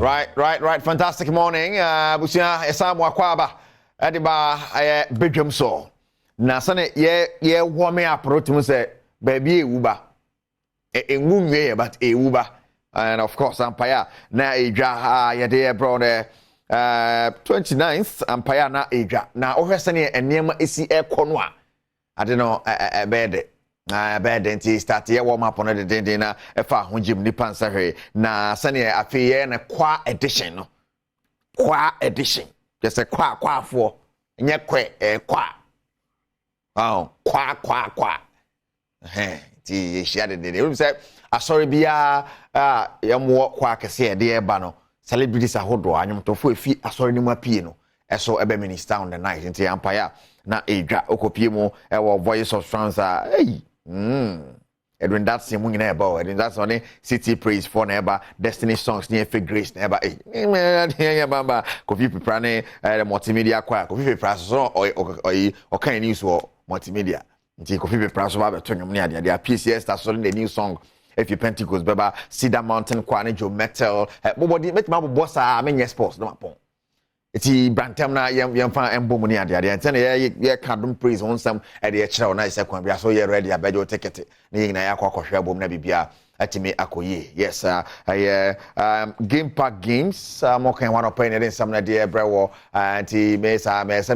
Right. Fantastic morning. Busia Esamu Akwaba. Ediba Badwam so. Na sane ye warm up rotum say baby uba. Enwunwe but uba. And of course Empire na eja ye dey brother 29th Empire na eja. Na ohwesane enema esi ekono a. Ade no bed. Bed nti start ye warm up on the day na efa ho gym ni pansahwe na sane afeye na kwa edition no kwa edition just a kwa for nye kwe kwa kwa ti share the day we say asori bia yamwo kwa kese de eba no celebrities ahodo anyomtofo efi asori ni mapie no eso ebe minister on the night nti empire na edwa okopie mu ewo voice of trans Edwin that's him na eba Edwin that's on city praise for na eba destiny songs near fake grace na eba baba kofi pepra ne multimedia kwa kofi pepra so o kan news or multimedia nti kofi pepra so ba beto nwom ne ade PCS that's the new song if you Pentecost baba Cedar Mountain kwa ne Joe Metal bobodi metima bossa amenye sports no mapon iti brantam na yemfa embom ni ade ntene ye kadum praise on some e de kire na isa kwan bia so ye ready abejo ticket ni nyina ya kwakwohwe bom na bibia atimi akoye yes game park games mo kan one open ne nsam na de brewo anti me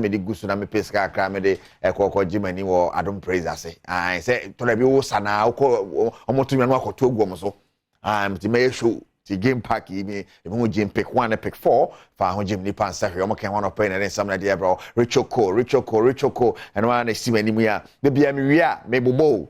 di gusu na me peska akra me de ekoko jimani wo Adom praise ase say to bi wo sana omotumi no akoto ogwo so ti me show the game pack me gym pick 1 and pick 4 for ho gym ni pansahwe omo kan one open and some na dey bro Richoko and one na si mani mu ya be bia me wi a me bobo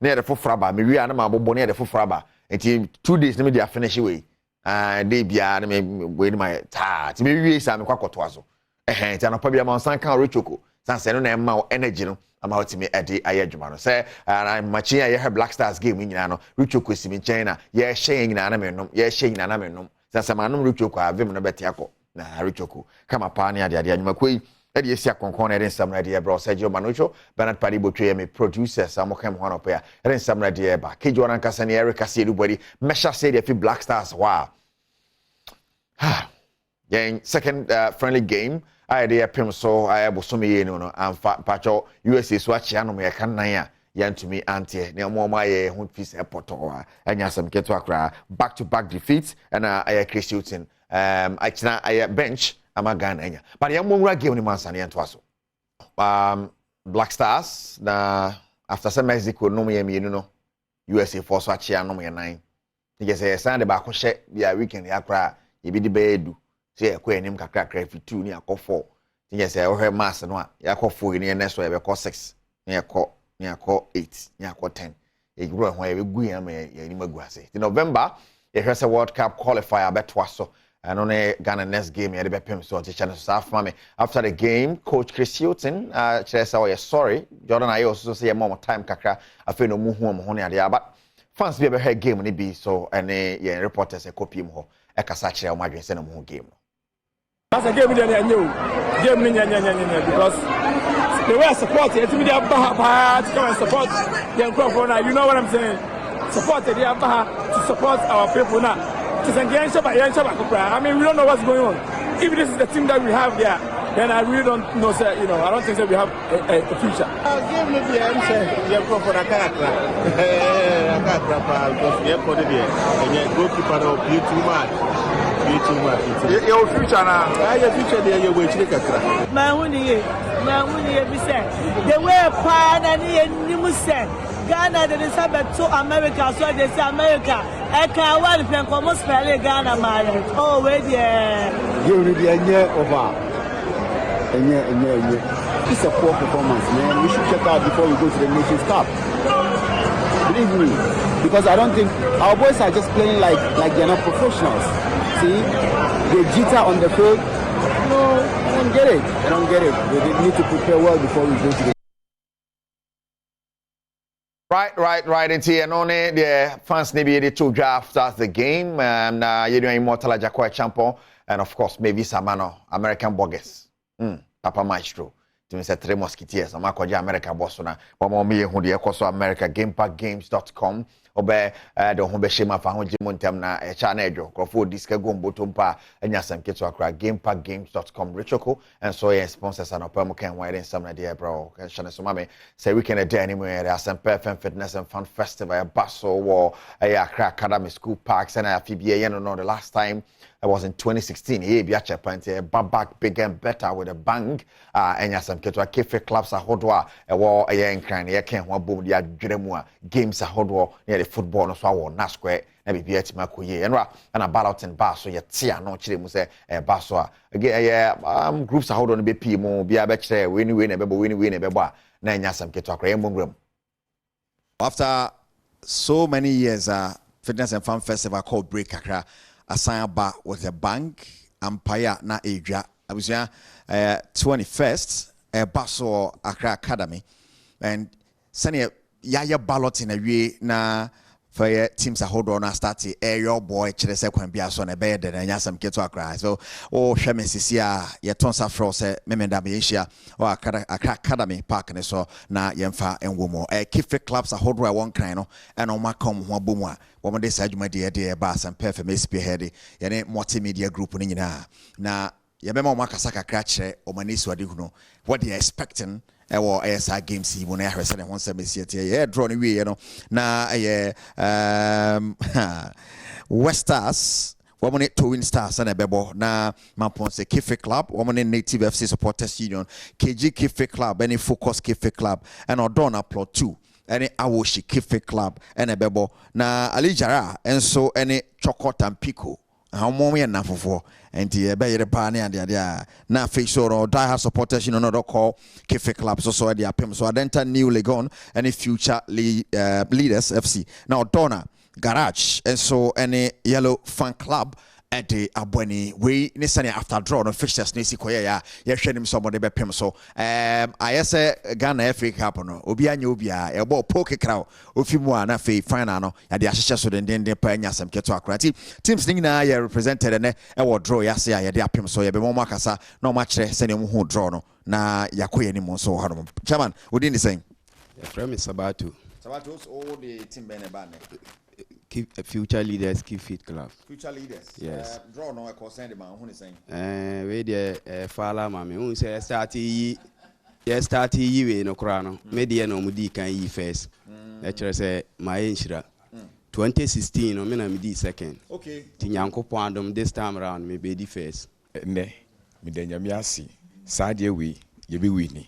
na de fofraba me wi a na ma bobo na de fofraba enti 2 days na me dey finish we dey bia na me we ni my ta ti me wi sa me kwakoto aso enti anopa bia ma san kan Richoko san se no na ma energy no ama otimi ede ayedwuma no say na machi ye Black Stars game nyina no Richoko simi China ye hye nyina na menom sasa manum Richoko avem no bete akọ na Richoko kama pa ne ade anyuma koi ede esi akonkon na ede nsam na de bro Sergio Manucho Bernard Padi Botwe me producers amokem ho anopa ya ede nsam na de ba kejo na nkasa ne Eric Kasi everybody mesha say de fi Black Stars wow then second friendly game I dey pem so I bosomi ye no amfa pacho USA so achia no me kan nan a yantumi ante ne mo ye ho peace airport o anya sam keto akra back to back defeats and I Christian I china I bench amagana anya but yam mo game ni mansa ne ento aso Black Stars na after some Mexico no me yemi no USA for so achia no me nan you say Sunday ba ko hye bia weekend akra ye bi di bedu say ekwa enim kakra fi 2 ni akọ 4 think say we mass no a yakọ 4 ni next we be call 6 ni akọ 8 ni akọ 10 e gro ho e gu ya me ya ni magu ase in November e hwese World Cup qualifier betwa so and on Ghana next game ya de be pem so teacher no staff mame after the game coach Chris Hilton say we sorry Jordan ayo also say more time kakra afi no mu hu mo ne ade but fans be head game ni bi so ene ye reporters e copy mo e kasa kire o madwen se no mo game no. That's a game that game because the way I support it, me to come and support the crowd now. You know what I'm saying? Support the to support our people now. I mean, we don't know what's going on. If this is the team that we have there, then I really don't know, sir. You know, I don't think that we have a future. Give me the answer. You go for a character. Because you have to be a goalkeeper of you too much. Your future now. Your future there, you will check it. My money, be said. The way a pan and you said. Ghana, they decided to America, so they say America. I can't want to come spell Ghana, man. Oh, wait, yeah. You will be a year over. A year. It's a poor performance, man. We should check out before we go to the Nations Cup. Believe me, because I don't think our boys are just playing like they're not professionals. See, they jitter on the field. No, I don't get it. They need to prepare well before we go to the. Right. And see, and only the fans maybe the two draft after the game, and you're doing Immortal Ajakwa Champion, and of course maybe Samano American Bogus, Papa Maestro. timi say Three Musketeers ama kwaje America boss na mo me hu de ekoso America gamepackgames.com obe de ho be shema fa ho jimu ntem na echa na edwo krofo diska gomboto mpa anyasam keto akra gamepackgames.com richoko and so yeah sponsors and opam kan wide some na there bro can shane so mame say weekend a day anywhere asem perfect fitness and fun festival basso war Accra Academy School Parks and FBA no the last time I was in 2016 here be acha pante back bigger and better with a bang anyasam keto cafe clubs ahodwa e wo nkran ye kan ho bom dia dweremu a games ahodwo the football no so awo na square na bibia etima koye enra na balloting bar so ye tia no kire mu say bar so again groups hold on be pii mu bia be kire we ni na bebo we ni na bebo a na nyasam keto akra yemongram. After so many years fitness and fun festival called Break Accra assign ba with a bank empire na edwa abusia 21st baso Accra Academy and senior yaya balloting awie na for teams hold on start your boy chere se kwan bia so na be de na nyasam keto akra so o hweme sisia ye tonsa fro se memenda me asia o Accra Academy Park ne so na yemfa enwomo kife clubs hold on one kind no and o makom ho abomu a wo de sa adwuma de ba sam perfect me spearhead ye ne multimedia group ni nyina na ye bema o makasa kakra kire o manisi wade hu no what they expecting ewo ASI games yi wona ahwese ne ho nsɛmesiete ye draw ne wie no na West Stars woman Twin Stars na bebo na Mamponse Kife Club woman Native FC Supporters Union KG Kife Club any Focus Kife Club and Odona Plot 2 any Awoshi Kife Club and bebo na Alijara and so any Chokot and Pico how mommy and nafofo and the bayre pane and the na face or die hard supporters you know not call Kife Club so the apem so adenta new legon any future leaders FC now Donna Garage and so any yellow fan club at the abweni we nisani after draw no fixtures nisi koye ya hwe nim somebody be pem so I say Ghana FA Cup no obi anya obi a e ball poke crow ofimu a na fe final no ya de ahyehyɛ so den pa anya sam keto akrati teams ning na ya represented ne e wo draw ya se ya de apem so ya be mo makasa na mo akyerɛ sɛ ne mo hu draw no na yakoye ni mo so ha no chairman we didn't say from Sabato all the team bene bane future leaders keep fit club. Future leaders. Yes. Draw no concern the man who is saying. We the fala mami. Who say start we no krano. Media no mudi kan yi first. Lecturer say my inshira. 2016 no me na midi second. Okay. Tinyanko pandom this time around me be the first. Ne me de nyame ase. Saade we ye be wini.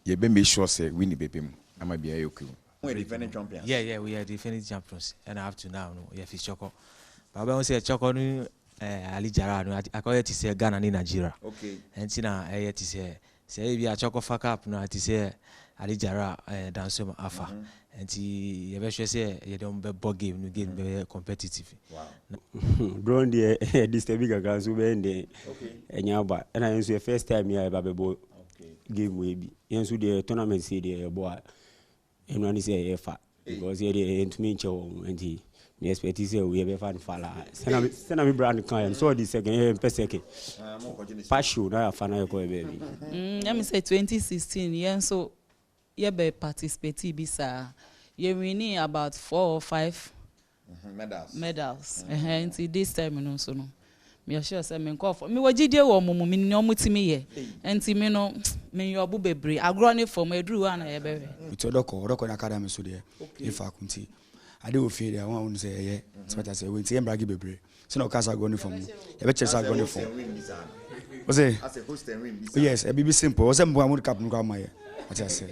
Ye be make sure say wini bebe mu. Ama bia yoku. We're defending champions. Yeah, we are defending champions, and up to now, no, yeah, fish choco. But when we say choco, no, Ali Jara, no, I call it to say Ghana in Nigeria. Okay. And Tina, I to say we are choco fuck up, no, to say Ali Jara, dance some alpha, and he eventually say you don't be ball game, no game be competitive. Wow. Grown the this big guys who been there. Okay. And yeah, but and I say first time here, baby boy. Game we be. And so the tournament say the boy. And when he say "Efa," because he to me and he expect to say we have a fan falla. Send me brand kind. So this second, per second. Passion, na fan I call baby. Let me say 2016. Yeah, so you be participate bisa. You winning about 4 or 5 medals. And this time you know so no. Me sure say me call for me wagide wo mumu me no mutimi ye enti me no me yobu bebre agrone for me dru ana ye bebe utodoko na academy so de ifa kunti ade ofie de won won say ye so say we nti embragi bebre so no kasa agrone for me ye be chesa agrone for o say yes e be simple o say mbo amud cap no kwa maye ati say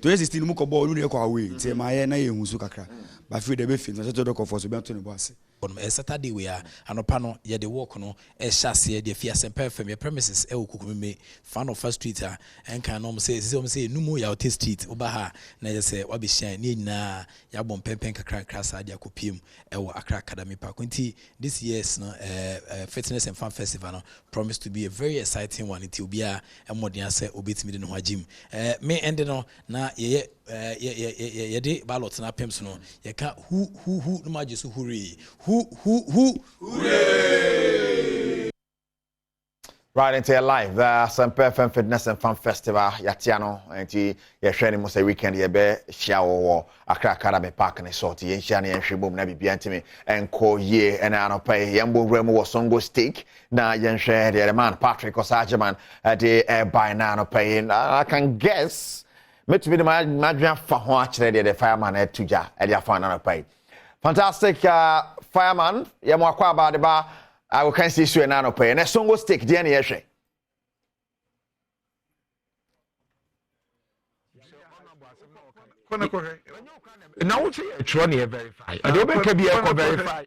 2016 mu ko ball no de kwa away nti maye na ye husu kakra ba free de be fit so utodoko for so be to ne boss Saturday we are anopano ye de walk no e hyase de fia semper fam your premises e okukume fan of first street and can no say numu ya hotel street oba ha na je say wa be shine ni nyina ya bom pempen kakra krasa de akopiem e wo Accra Academy Park nti this year's no fitness and fun festival no promise to be a very exciting one until be a modern say obetimi de no hagim me end no na ye de ballot na pems no ye ka who no majesu hurry who hooray. Right into your live. Some FM Fitness and Fun Festival. Yatiano and you're sharing most a weekend. You be shower Accra Academy Park and sort. You shani and shibum nebi biantimi and ko ye and I don't pay Yambo Remo was songo steak. Now yen share the man Patrick Osajaman the by now paying. I can guess. Me to be the madrian for actually the fireman at Tuja at your final pay. Fantastic fireman. Yamwa about the bar. I will can see you and pay and a song will stick the any now say a verify. I don't make be a verify.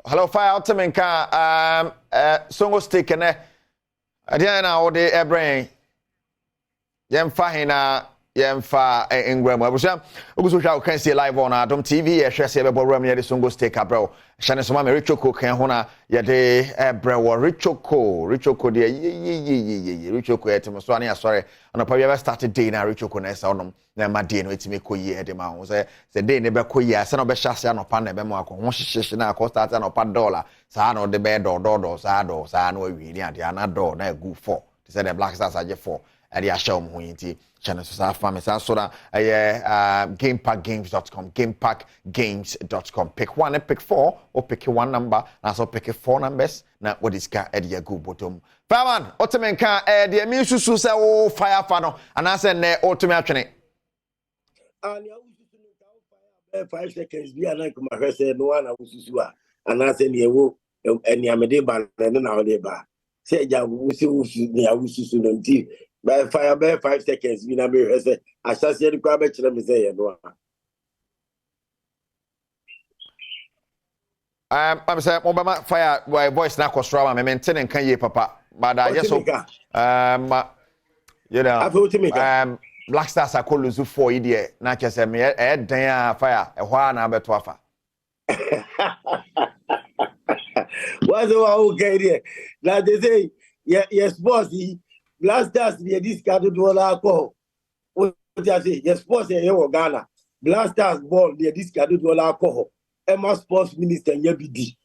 Hello, fire Ultiminka song will stick and then all the brain. Yem fahina Yemfa Ingram. Obuso can see live on Adom TV. I share say be borom ye de songo steak abro. Shane so ma me Richoko kan hona ye de ebrewo Richoko de ye Richoko etim so ani asore. Ana pa we started day na Richoko na esa onom na ma day no etimi koyi e de ma ho say day ne be koyi asa na be hyase anopa na be mo akọ ho hyehye na akọ start anopa dollar. Sa na de be do sa na awi ni ade ana do na egu 4. They say the Black Stars are 4. Ade a show mo yinti channel so sa family so that gamepackgames.com gamepackgames.com pick one and pick 4 or pick one number and so pick 4 numbers na what is ka ade ya go bottom fireman otemenka de mi susu say o fire fa no and I say na otome atwene and ya ususu no 5 seconds bi ana kuma hwese no ana ususu a and I say na ewo eni amede ba na o de ba say ja ususu ni ususu no nti by 5 seconds, we never say, I shall see the crab at me say, I'm saying, Obama fire voice now, Costrama, I maintain and can ye, Papa, but I guess, you know, Black Stars are called Luzu 4 idiot, not just a mere fire, a while now, but wafa. What's okay there? Now they say, yes, bossy. Black Stars be discarded to all alcohol. What I say? Yes, sports here in Ghana. Black Stars ball be discarded to all alcohol. Emma sports minister Nyabidi.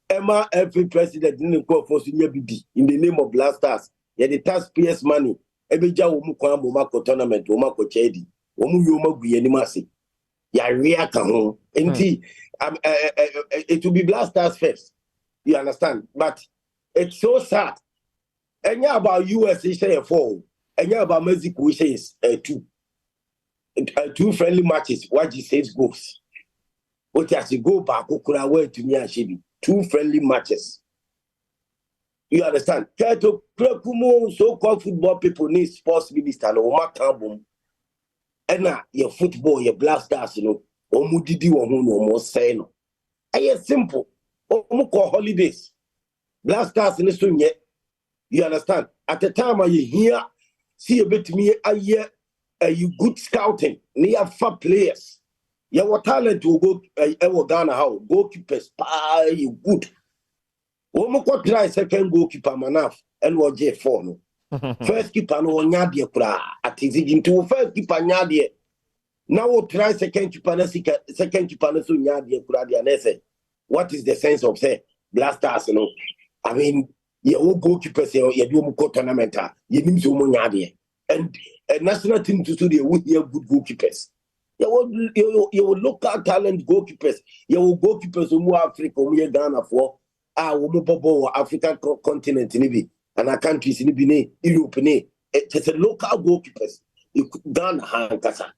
Emma every president didn't call for Nyabidi in the name of Black Stars. Yeah, the taxpayers' money. Ebeja omu kwa mumako tournament, omako chedi. Omu yoma guyenimasi. Ya rea kahon. Enti, it will be Black Stars first. You understand? But it's so sad. And yeah, about US is say 4. And yeah, about Mexico is 2. 2 friendly matches. What you say goes. What has to go back? Okura way to me and Shibi. 2 friendly matches. You understand? Kato Klekumo, so-called football people need sports minister no makambum. And now your football, your Black Stars, you know, omudidi womu no more say no. And simple. Omuko holidays. Black Stars in this yet. You understand? At the time I hear, see a bit me a year, you good scouting, near 4 players. Your talent to go, Ghana how goalkeepers, you good. One more try second goalkeeper manaf and what J4 no. First keeper no nyadie kura. At is into first keeper nyadie. Now we'll try second keeper no so nyadie kura dia. What is the sense of say Black Stars? You know, I mean. You will goalkeepers, you do tournament, you need to money. And a national team to studio would hear good goalkeepers. You will local talent goalkeepers, you will goalkeepers who move Africa, who Ghana for our African continent in and our countries in Europe. It's a local goalkeepers. You Ghana Hankasa.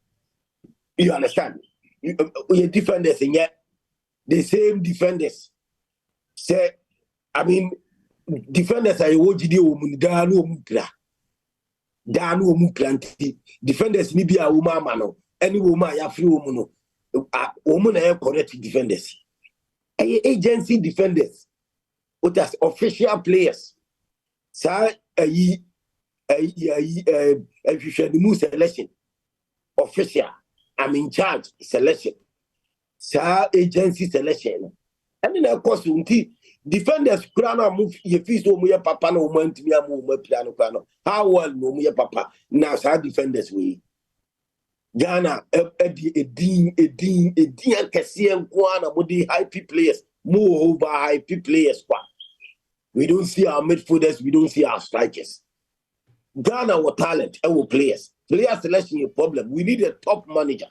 You understand? You defenders, and yet the same defenders say, I mean, defenders are wojidi omundanu omupra danu omuplanti defenders ni bia woma ama no any woma ya free womu no womu na e correct defenders agency defenders what as official players sa mu selection official I'm in charge selection sa agency selection and then of course defenders krana move ye feast o mu papa na o mantimi am o mu piano krana how well no mu papa na sa defenders we Ghana a dean Cassian Kwana Modi high P players, more over high P players. We don't see our midfielders, we don't see our strikers. Ghana were talent, our players. Player selection is a problem. We need a top manager.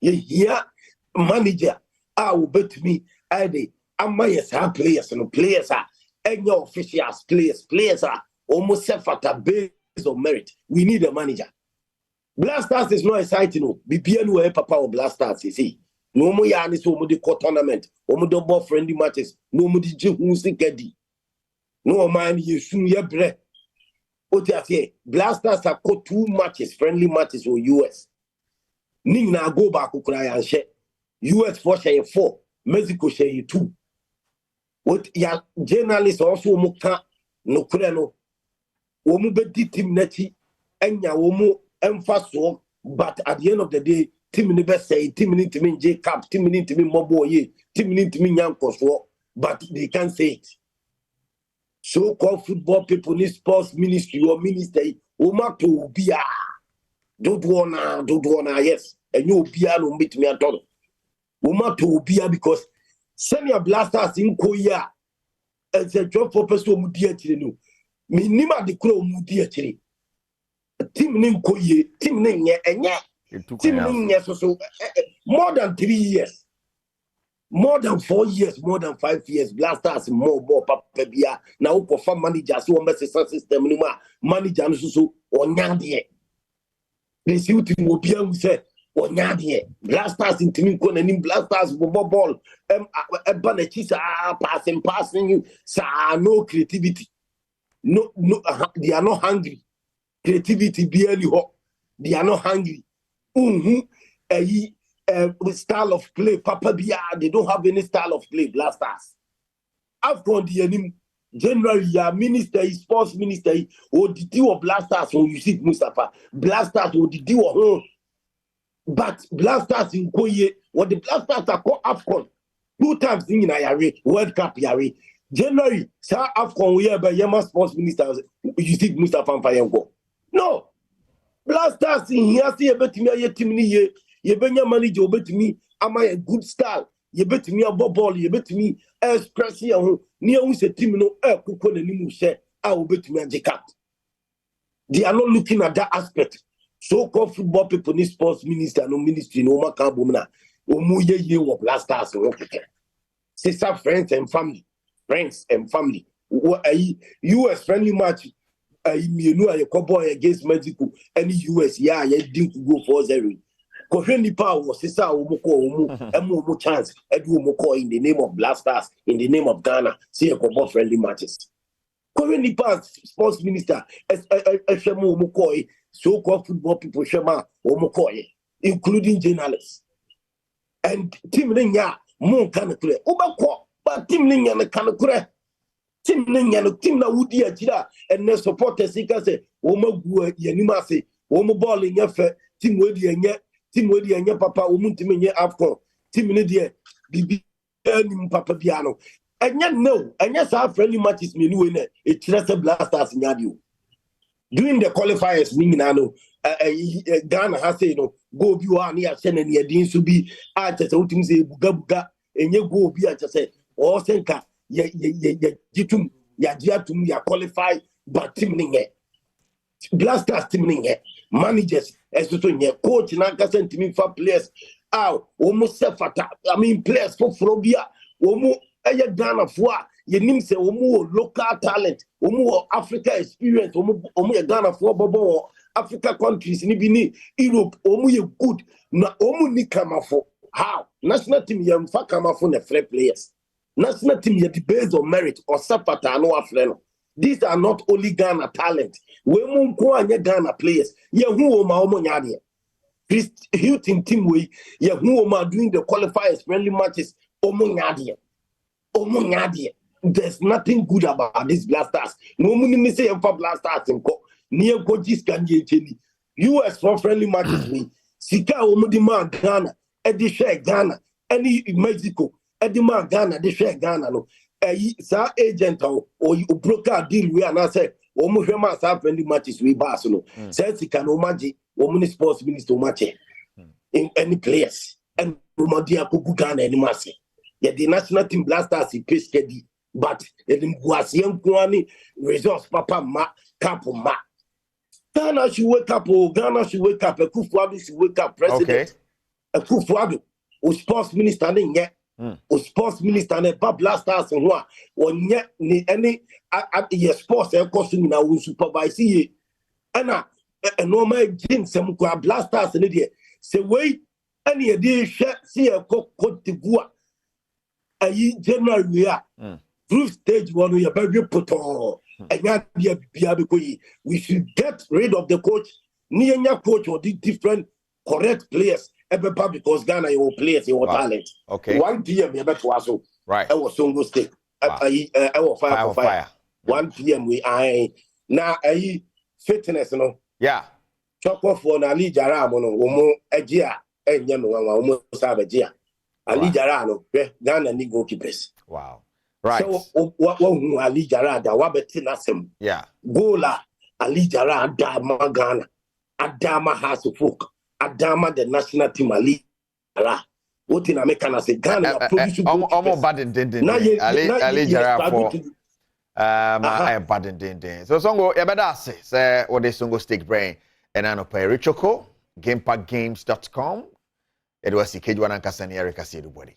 Yeah, manager. I will bet me. I yes, have players and players are any officials. Players are almost self at a base of merit. We need a manager. Blasters is not exciting. No, BPN will papa or Blasters. You see, no more yanis no the court tournament. No more double friendly matches. No more the Jihun no man, you soon your breath. What you say? Blasters have got 2 matches, friendly matches for US. Ning na go back to cry and share. US 4 Mexico share 2. What ya journalists also muka no kureno. Womu be team neti enya womu emphasis, but at the end of the day, team ni be say team ni team J Cap, team ni team Mobo ye, team ni team Yankoswo, but they can't say it. So-called football people need sports ministry or ministry. Oma to bia. Don't wanna, yes. And you bia no meet me at all. Oma to bia because senior blasters in Korea. It's a job for person who dear chile. Minima de crow mudia chile. Team nin Koye, team nin enya. Team nin so more than 3 years. More than 4 years, more than 5 years, Blasters more papabia. Now, for managers who mess system manager so or nyadie. They see what will be able to say or nyadie. Blasters in team and Blasters ball. Banachisa passing you. No creativity. No, they are not hungry. Creativity be any hot. They are not hungry. With style of play, Papa Bia, they don't have any style of play, Blasters. I've gone the enemy. Generally, minister, sports minister, or the deal of Blasters, or you see Mustafa, Blasters, or the deal of home. But Blasters in Koye, what the Blasters are called AFCON, 2 times in Yare, World Cup Yare. Generally, Sir AFCON, we have a Yama sports minister, you see Mustafa Fayango. No, Blasters in here, see a bit me, you bring your manager over to me. Am I a good style? You bet me a ball, you bet me express here. Near we say team no air cook on the share. I will bet me a jacket. They are not looking at that aspect. So-called football people need sports minister, no ministry, no macabumna. Omuye ye of Blasters. Sister, friends and family. US friendly match. You know, a cowboy against Mexico. Any US, yeah, you didn't go 4-0. Koheni power sister omo chance edu omo in the name of Blasters, in the name of Ghana, see a couple friendly matches. Koheni power sports minister shemo omo so-called football people shema omo including journalists. And team ninya mo kan kure obako but team ninya na kan kure team ninya no team na wudi akira and the supporters say omo gu yanima say omo ball nyafe team wedi enya team wedi enya papa omuntime nye AFCON team ne de bibi ani papa biano enya no enya sa friendly matches me ni we na e kire se Blasters nyade o during the qualifiers ni nyina no Ghana has say no go bi wa na ya se na ne din so bi a chese utim se buga enye go bi a chese o senka ye jitum ya jiatum ya qualify but team ni nye Blasters team ni nye managers esoto nye coach na kasa ntimi fa players almost self-attack. I mean players for Frobia omo eye Ghana fo a yenim se omo local talent omo Africa experience omo ye Ghana fo bobo Africa countries ni bi ni Europe omo ye good na omo ni kamafo how national team ye mfa kamafo na free players national team ye the base of merit or self-attack no afre. These are not only Ghana talent. We munko anye Ghana players. Ye who ma omo nyade. Hilton team we ye who ma doing the qualifiers friendly matches omo nyade. There's nothing good about these Blasters. No muni say for Blasters nko. Near coaches can ye cheni. US for friendly matches me. Sika omo di man Ghana. Edi share Ghana. Any Mexico. Edi man Ghana. Di share Ghana no. Sa agent or you broker deal we and I say Omo hwema sa friendly matches we ba so no. Say sika no maji woman sports minister o match in any players and Romadi akogu Ghana any masse. Yeah, the national team blasters he pay steady, but the Guasian Kuani results papa ma capo ma. Ghana should wake up, Ghana should wake up, a Kufuadu should wake up, president. A Kufuadu, o sports minister yet, o sports minister and a blasters and what, or yet any sports and costume now will supervise ye. Anna, a normal gin some blasters and idiot. Say, wait, any idea, see a coat de Gua. A January we are. Through stage 1, we are very put on. We should get rid of the coach. Nianya coach or the different correct players. Everybody because Ghana your players, your talent. Okay. 1 p.m. you better also. Right. I was Songo State. I was fire. 1 p.m. we I now I fitness no. Yeah. Choko for na Ali Jara mono omo ejia enye no wa omo sabe ejia. Ali Jara no Ghana ni goalkeepers. Wow. Right. So what Ali Jara da wa beti nasem. Yeah. Gola Ali Jara Adama Ghana. Adama has folk. Adama the national team Ali Jara. What in America say Ghana produce almost bad in Ali Jara for bad in so songo yebeda say what the songo stick brain and an pay Richoko gamepackgames.com. It was the Kejwan and Kasani Erika Sidubody.